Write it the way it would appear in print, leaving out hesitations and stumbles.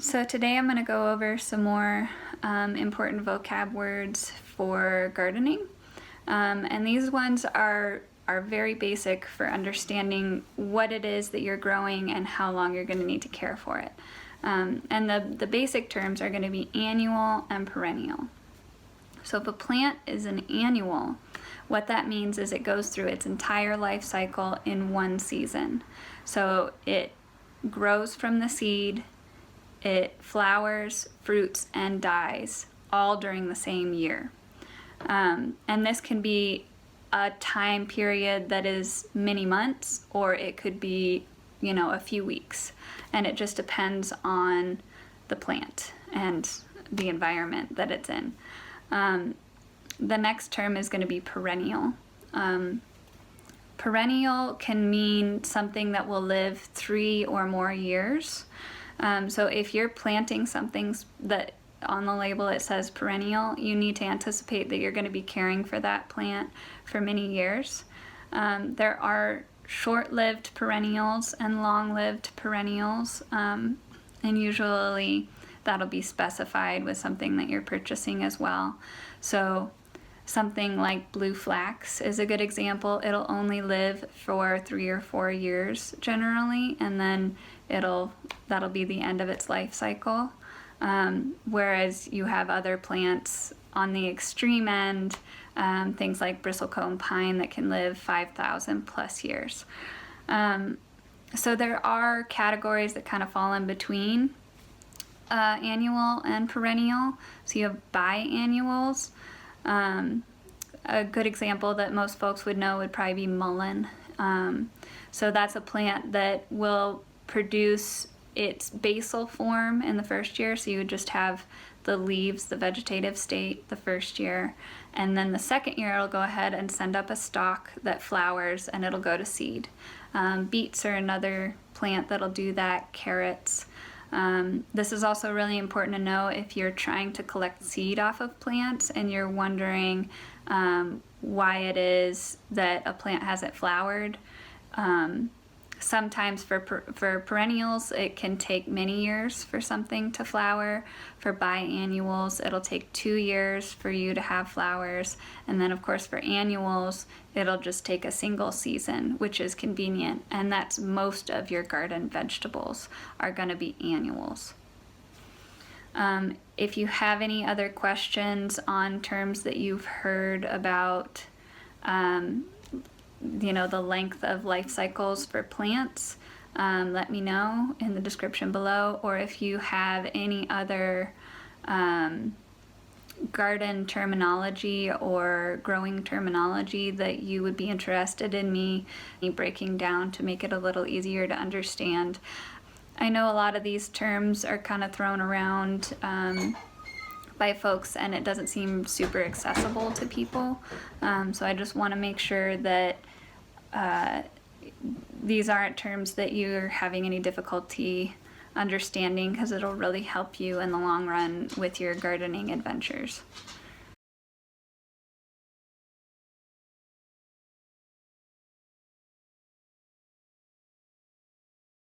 So today I'm going to go over some more important vocab words for gardening. And these ones are very basic for understanding what it is that you're growing and how long you're going to need to care for it. And the basic terms are going to be annual and perennial. So if a plant is an annual, what that means is it goes through its entire life cycle in one season. So it grows from the seed, it flowers, fruits, and dies all during the same year. And this can be a time period that is many months, or it could be, a few weeks. And it just depends on the plant and the environment that it's in. The next term is going to be perennial. Perennial can mean something that will live 3 or more years. So if you're planting something that on the label it says perennial, you need to anticipate that you're going to be caring for that plant for many years. There are short-lived perennials and long-lived perennials, and usually that'll be specified with something that you're purchasing as well. So something like blue flax is a good example. It'll only live for 3 or 4 years generally, and then that'll be the end of its life cycle. Whereas you have other plants on the extreme end, things like bristlecone pine that can live 5,000 plus years. So there are categories that kind of fall in between annual and perennial. So you have biannuals. A good example that most folks would know would probably be mullein. So that's a plant that will produce its basal form in the first year. So you would just have the leaves, the vegetative state, the first year. And then the second year it'll go ahead and send up a stalk that flowers and it'll go to seed. Beets are another plant that'll do that, carrots. This is also really important to know if you're trying to collect seed off of plants and you're wondering why it is that a plant hasn't flowered. Sometimes for perennials, it can take many years for something to flower. For biannuals, it'll take 2 years for you to have flowers. And then, of course, for annuals, it'll just take a single season, which is convenient. And that's most of your garden vegetables are going to be annuals. If you have any other questions on terms that you've heard about, the length of life cycles for plants, let me know in the description below. Or if you have any other garden terminology or growing terminology that you would be interested in me breaking down to make it a little easier to understand. I know a lot of these terms are kind of thrown around by folks and it doesn't seem super accessible to people. So I just want to make sure that these aren't terms that you're having any difficulty understanding, because it'll really help you in the long run with your gardening adventures.